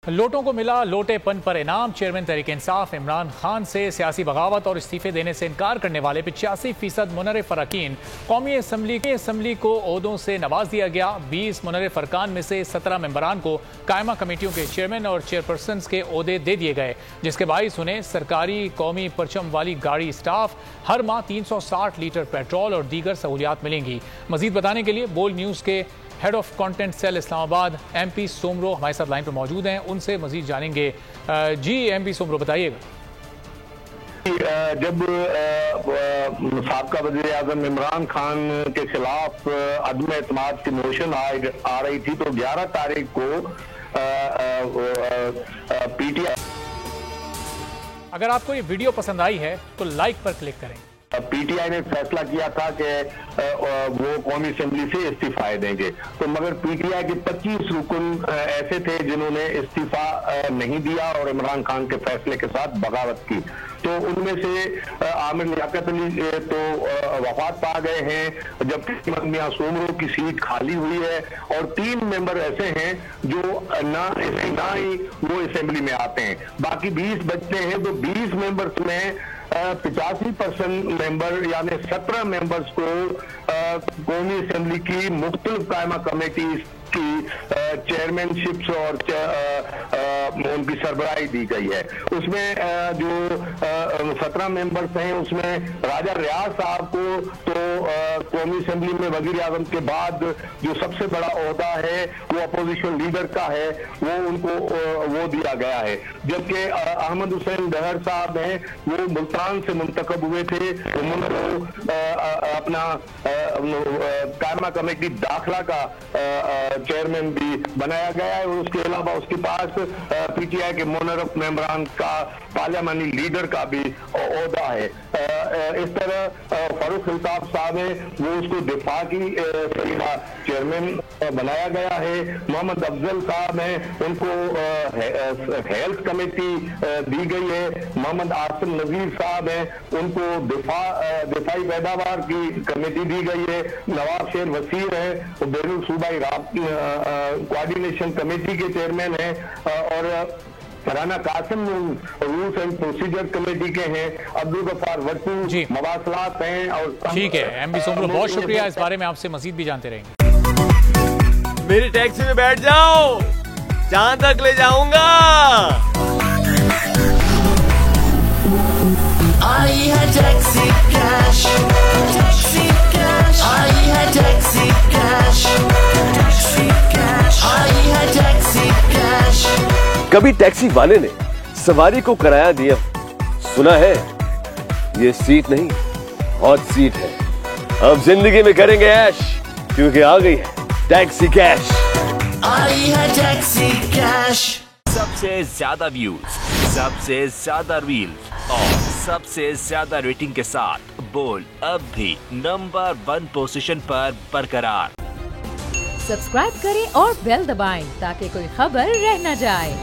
लोटों को मिला लोटेपन पर इनाम। चेयरमैन तहरीक-ए-इंसाफ इमरान खान से सियासी बगावत और इस्तीफे देने से इनकार करने वाले 85% मुनर्रिफ अरकान कौमी असम्बली को ओहदों से नवाज दिया गया। 20 मुनर्रिफ अरकान में से 17 मेंबरान को कायमा कमेटियों के चेयरमैन और चेयरपर्सन के ओहदे दे दिए गए, जिसके बाइस उन्हें सरकारी कौमी परचम वाली गाड़ी स्टाफ, हर माह 360 लीटर पेट्रोल और दीगर सहूलियात मिलेंगी। मजीद बताने के लिए बोल्ड न्यूज़ के head of content cell Islamabad MP Soomro हमारे साथ लाइन पर मौजूद हैं, उनसे मजीद जानेंगे। जी MP सोमरो, बताइएगा। जब साबका वज़ीर आज़म इमरान खान के खिलाफ अदम एतमाद की मोशन आ रही थी तो 11 तारीख को PTI, अगर आपको ये वीडियो पसंद आई है तो लाइक पर क्लिक करें। PTI ने फैसला किया था कि वो कौमी असेंबली से इस्तीफा देंगे, तो मगर PTI के 25 रुकन ऐसे थे जिन्होंने इस्तीफा नहीं दिया और इमरान खान के फैसले के साथ बगावत की। तो उनमें से आमिर लियाकत अली तो वफात पा गए हैं, जबकि मियां सोमरो की सीट खाली हुई है और 3 मेंबर ऐसे हैं जो ना ही वो असेंबली में आते हैं। बाकी 20 बचते हैं, तो 20 मेंबर्स में 85% मेंबर यानी 17 मेंबर्स को कौमी असेंबली की मुख्तलिफ कायमा कमेटी की चेयरमैनशिप और उनकी सरबराही दी गई है। उसमें जो 17 मेंबर्स हैं उसमें राजा रियाज साहब को तो कौमी असेंबली में वजीर आजम के बाद जो सबसे बड़ा ओहदा है वो अपोजिशन लीडर का है, वो उनको वो दिया गया है। जबकि अहमद हुसैन दहर साहब हैं, वो मुल्तान से मुंतखब हुए थे, उन्होंने अपना कायमा कमेटी दाखिला का चेयरमैन भी बनाया गया है। और उसके अलावा उसके पास PTI के मुनर्रिफ मेंबरान का पार्लियामानी लीडर का भी ओहदा है। इस तरह फारूक अल्ताफ साहब है, वो उसको दिफा की सरीहा चेयरमैन बनाया गया है। मोहम्मद अफजल साहब हैं, उनको हेल्थ कमेटी दी गई है। मोहम्मद आसिम नजीर साहब हैं, उनको दिफाई पैदावार की कमेटी दी गई है। नवाब शेर वसीर है, वो बैरुल सूबाई कोऑर्डिनेशन कमेटी के चेयरमैन हैं। और Rana Qasim rules and procedure committee के हैं। अब्दुल गफ्फार वट्टू मवासलात हैं। और ठीक है MP सोमरो, बहुत शुक्रिया। इस बारे में आपसे मजीद भी जानते रहेंगे। मेरी टैक्सी में बैठ जाओ, जहां तक ले जाऊंगा। आई है टैक्सी कैश, टैक्सी कैश, आई है टैक्सी कैश, टैक्सी कैश, आई है टैक्सी कैश। कभी टैक्सी वाले ने सवारी को कराया दिया, सुना है ये सीट नहीं हॉट सीट है। अब जिंदगी में करेंगे ऐश, क्योंकि आ गई है टैक्सी कैश। आई है टैक्सी कैश। सबसे ज्यादा व्यूज, सबसे ज्यादा रील्स और सबसे ज्यादा रेटिंग के साथ बोल्ड अब भी नंबर 1 पोजीशन पर बरकरार। सब्सक्राइब करें और बेल दबाएं ताकि कोई खबर रह न जाए।